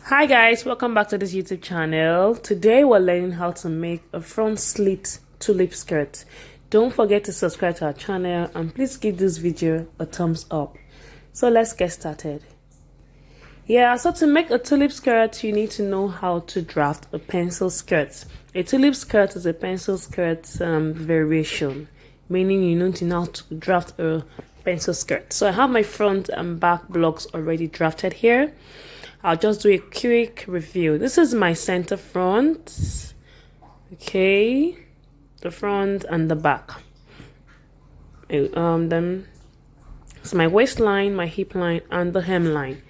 Hi guys, welcome back to this YouTube channel. Today we're learning how to make a front slit tulip skirt. Don't forget to subscribe to our channel and please give this video a thumbs up. So let's get started. So to make a tulip skirt, you need to know how to draft a pencil skirt. A tulip skirt is a pencil skirt variation, meaning you need to know how to draft a pencil skirt. So I have my front and back blocks already drafted here. I'll just do a quick review. This is my center front, okay, the front and the back. Then it's my waistline, my hip line, and the hemline.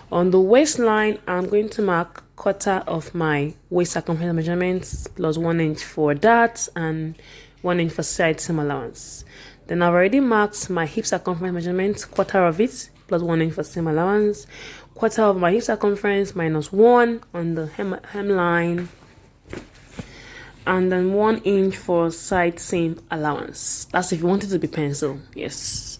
On the waistline, I'm going to mark quarter of my waist circumference measurements plus 1 inch for that and 1 inch for side seam allowance. Then I've already marked my hip circumference measurement, quarter of it plus 1 inch for seam allowance, quarter of my hip circumference minus 1 on the hemline, and then 1 inch for side seam allowance. That's if you want it to be pencil, yes.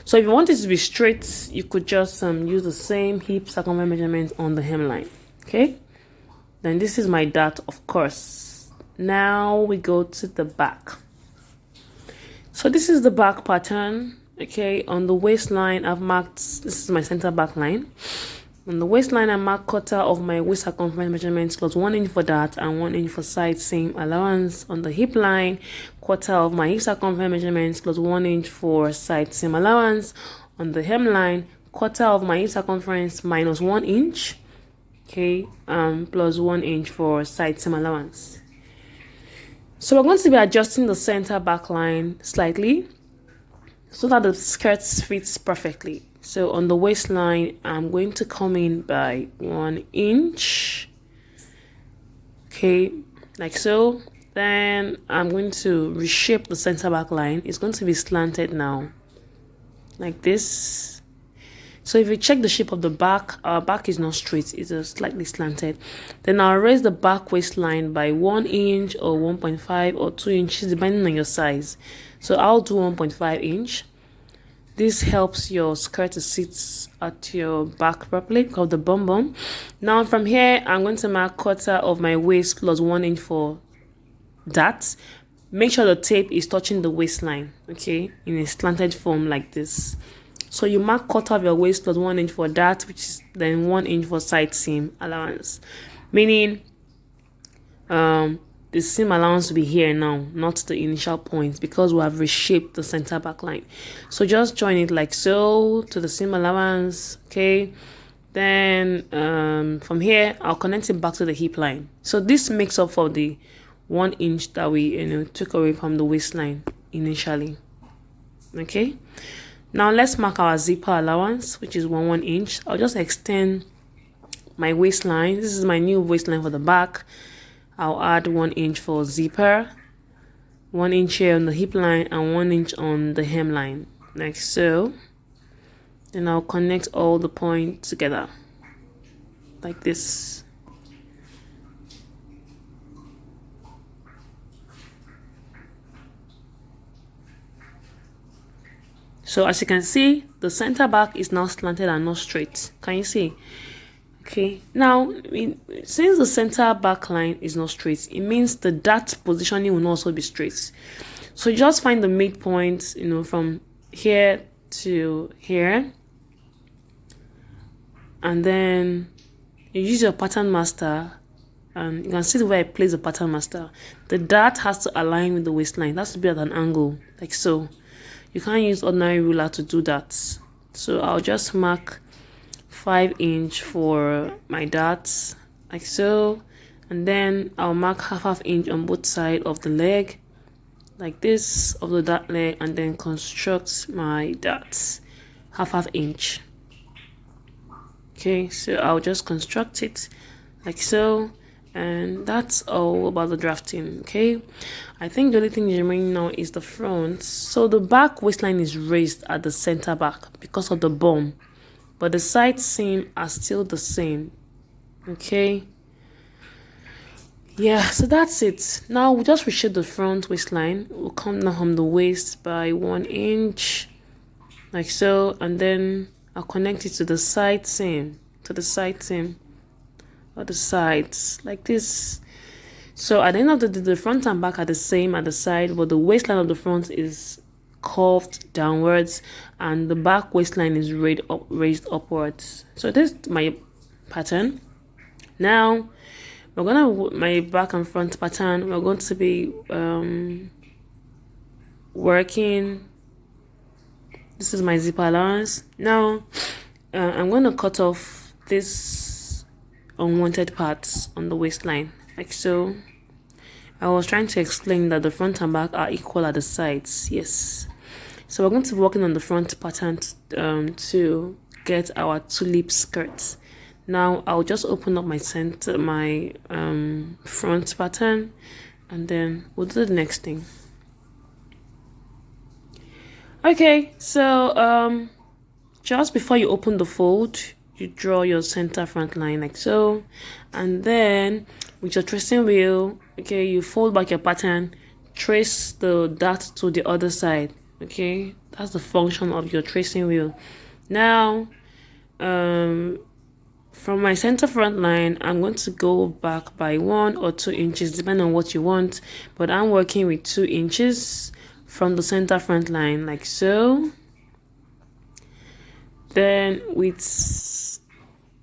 So if you want it to be straight, you could just use the same hip circumference measurement on the hemline, okay? Then this is my dart, of course. Now we go to the back. So this is the back pattern, okay? On the waistline, I've marked, this is my center back line. On the waistline, I mark quarter of my waist circumference measurements plus 1 inch for that and 1 inch for side seam allowance. On the hip line, quarter of my hip circumference measurements plus 1 inch for side seam allowance. On the hemline, quarter of my hip circumference minus 1 inch, okay, plus 1 inch for side seam allowance. So we're going to be adjusting the center back line slightly so that the skirt fits perfectly. So on the waistline, I'm going to come in by 1 inch, okay, like so. Then I'm going to reshape the center back line. It's going to be slanted now, like this. So if you check the shape of the back, our back is not straight, it's slightly slanted. Then I'll raise the back waistline by 1 inch or 1.5 or 2 inches depending on your size. So I'll do 1.5 inch. This helps your skirt to sit at your back properly because of the bum. Now from here, I'm going to mark quarter of my waist plus 1 inch for that. Make sure the tape is touching the waistline, okay, in a slanted form like this. So you mark quarter of your waist plus 1 inch for that, which is then 1 inch for side seam allowance. Meaning, the seam allowance will be here now, not the initial point, because we have reshaped the center back line. So just join it like so to the seam allowance, okay? Then from here, I'll connect it back to the hip line. So this makes up for the 1 inch that we took away from the waistline initially, okay? Now let's mark our zipper allowance, which is 1 inch. I'll just extend my waistline. This is my new waistline for the back. I'll add 1 inch for zipper, 1 inch here on the hip line and 1 inch on the hemline, like so. Then I'll connect all the points together, like this. So as you can see, the center back is now slanted and not straight. Can you see? Okay, now since the center back line is not straight, it means the dart positioning will also be straight. So you just find the midpoint, from here to here, and then you use your pattern master, and you can see where I place the pattern master. The dart has to align with the waistline. That's to be at an angle, like so. You can't use ordinary ruler to do that. So I'll just mark 5 inch for my darts, like so, and then I'll mark half inch on both sides of the leg, like this, of the dart leg, and then construct my darts half inch. Okay, so I'll just construct it like so, and that's all about the drafting. Okay, I think the only thing remaining now is the front. So the back waistline is raised at the center back because of the bum, but the side seam are still the same, okay? Yeah, so that's it. Now we'll just reshape the front waistline. We'll come down from the waist by 1 inch, like so, and then I'll connect it to the side seam, or the sides like this. So at the end of the day, the front and back are the same at the side, but the waistline of the front is curved downwards and the back waistline is raised upwards. So this is my pattern. Now we're gonna my back and front pattern. We're going to be working. This is my zipper allowance. Now I'm going to cut off this unwanted parts on the waistline like so. I was trying to explain that the front and back are equal at the sides. Yes, so we're going to be working on the front pattern to get our tulip skirts. Now I'll just open up my front pattern and then we'll do the next thing. Okay, so just before you open the fold, you draw your center front line like so, and then with your tracing wheel, okay, you fold back your pattern, trace the dart to the other side. Okay, that's the function of your tracing wheel. Now from my center front line, I'm going to go back by 1 or 2 inches depending on what you want, but I'm working with 2 inches from the center front line like so. Then with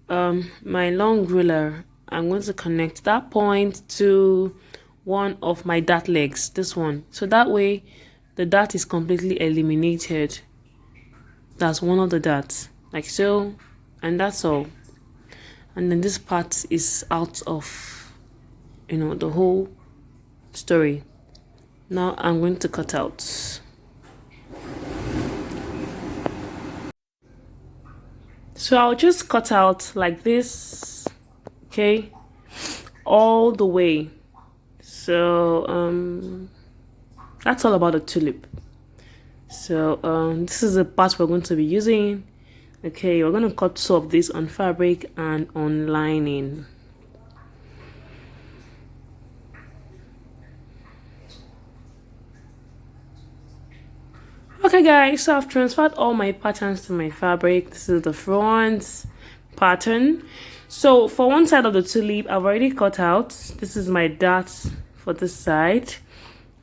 my long ruler, I'm going to connect that point to one of my dart legs, this one, so that way the dart is completely eliminated. That's one of the darts like so, and that's all. And then this part is out of the whole story. Now I'm going to cut out. So I'll just cut out like this, okay, all the way. So that's all about the tulip. So this is the part we're going to be using. Okay, we're going to cut 2 of this on fabric and on lining. Okay guys, so I've transferred all my patterns to my fabric. This is the front pattern. So for one side of the tulip, I've already cut out. This is my dart for this side.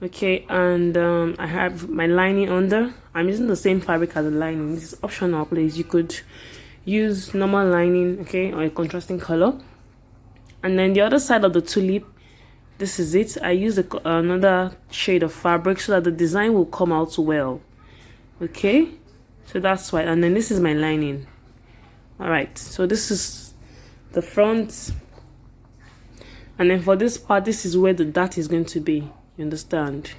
Okay, and I have my lining under. I'm using the same fabric as the lining. This is optional, please. You could use normal lining, okay, or a contrasting color. And then the other side of the tulip, this is it. I use another shade of fabric so that the design will come out well. Okay, so that's why. And then this is my lining. All right, so this is the front, and then for this part, this is where the dart is going to be, you understand,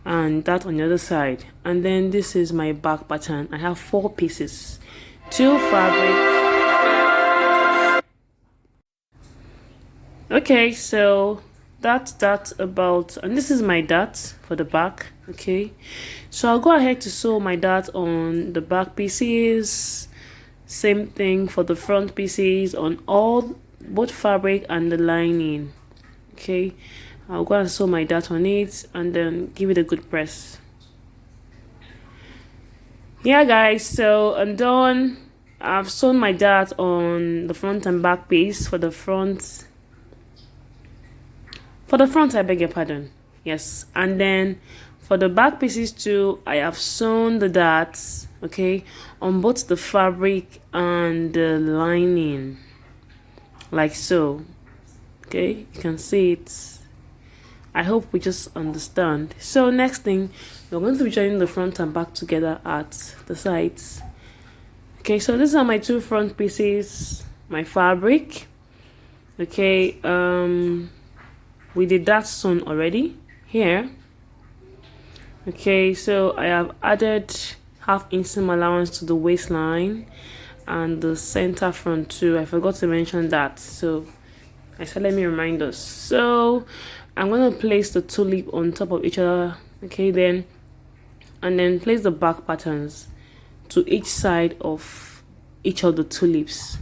and that on the other side. And then this is my back pattern. I have 4 pieces, 2 fabric. Okay, so that's about, and this is my dart for the back. Okay, so I'll go ahead to sew my dart on the back pieces, same thing for the front pieces, on both fabric and the lining. Okay, I'll go and sew my dart on it and then give it a good press. Yeah guys, so I'm done. I've sewn my dart on the front and back piece. For the front, I beg your pardon, yes, and then for the back pieces too, I have sewn the darts, okay, on both the fabric and the lining like so. Okay, you can see it. I hope we just understand. So next thing, we're going to be joining the front and back together at the sides. Okay, so these are my 2 front pieces, my fabric. Okay, we did that sewn already here. Okay, so I have added 1/2 inch seam allowance to the waistline and the center front too. I forgot to mention that, so I said let me remind us. So I'm going to place the tulip on top of each other, okay, then and then place the back patterns to each side of each of the tulips.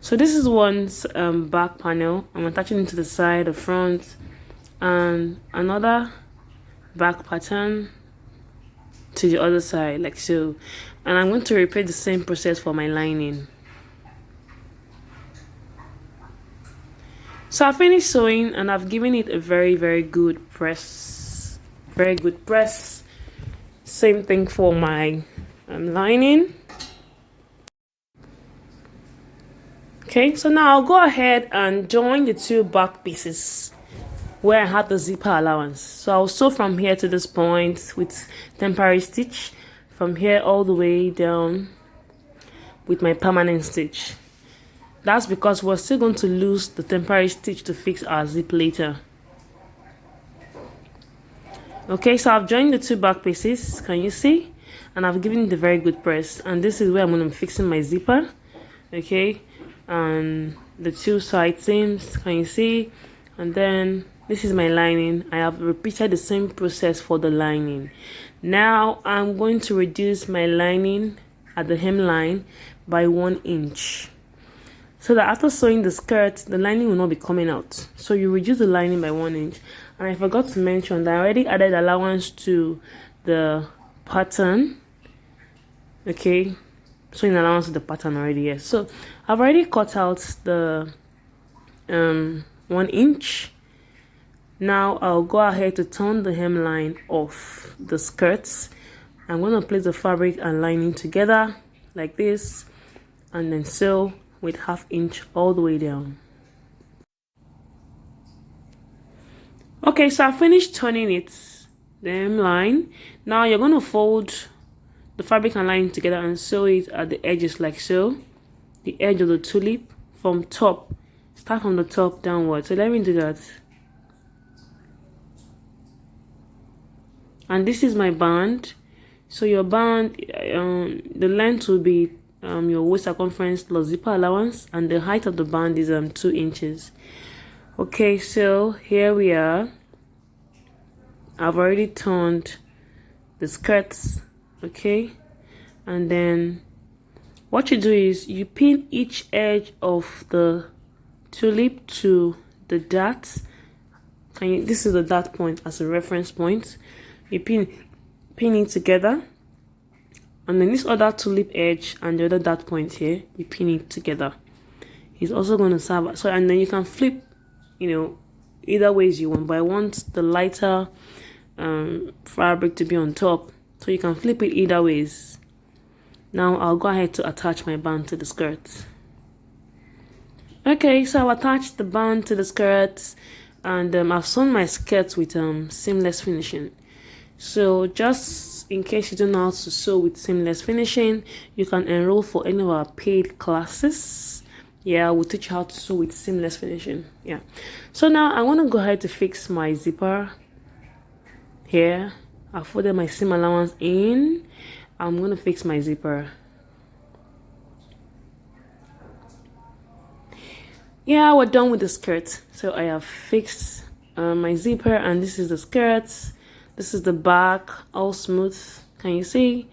So this is one's back panel. I'm attaching it to the side, the front, and another back pattern to the other side like so. And I'm going to repeat the same process for my lining. So I finished sewing and I've given it a very good press. Very good press. Same thing for my lining. Okay, so now I'll go ahead and join the two back pieces where I had the zipper allowance. So I'll sew from here to this point with temporary stitch, from here all the way down with my permanent stitch. That's because we're still going to lose the temporary stitch to fix our zip later. Okay, so I've joined the two back pieces, can you see? And I've given it a very good press, and this is where I'm going to be fixing my zipper. Okay, and the two side seams, can you see? And then this is my lining. I have repeated the same process for the lining. Now I'm going to reduce my lining at the hemline by 1 inch, so that after sewing the skirt, the lining will not be coming out. So you reduce the lining by 1 inch. And I forgot to mention that I already added allowance to the pattern. Okay, so in allowance to the pattern already, yes. So I've already cut out the 1 inch. Now I'll go ahead to turn the hemline of the skirts. I'm going to place the fabric and lining together like this, and then sew with 1/2 inch all the way down. Okay, so I finished turning it, the hemline. Now you're going to fold the fabric and lining together and sew it at the edges like so. The edge of the tulip from top. Start from the top downwards. So let me do that. And this is my band. So your band, the length will be your waist circumference plus zipper allowance, and the height of the band is 2 inches. Okay, so here we are. I've already turned the skirts, okay, and then what you do is you pin each edge of the tulip to the dart. This is the dart point as a reference point. You pin it together, and then this other tulip edge and the other dart point here, you pin it together. It's also going to serve, so, and then you can flip, either ways you want, but I want the lighter fabric to be on top, so you can flip it either ways. Now I'll go ahead to attach my band to the skirt. Okay, so I've attached the band to the skirt, and I've sewn my skirt with seamless finishing. So just in case you don't know how to sew with seamless finishing, you can enroll for any of our paid classes. Yeah, we'll teach you how to sew with seamless finishing. Yeah, so now I want to go ahead to fix my zipper. Here I folded my seam allowance in. I'm going to fix my zipper. Yeah, we're done with the skirt. So I have fixed my zipper, and this is the skirt. This is the back, all smooth, can you see?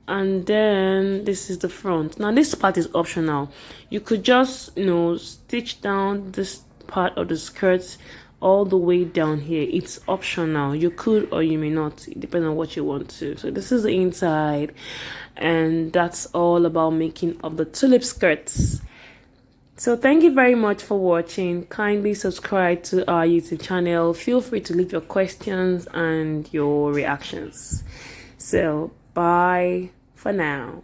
And then this is the front. Now this part is optional. You could just stitch down this part of the skirt all the way down here. It's optional. You could or you may not, depending on what you want to. So this is the inside, and that's all about making up the tulip skirts. So thank you very much for watching. Kindly subscribe to our YouTube channel. Feel free to leave your questions and your reactions. So bye for now.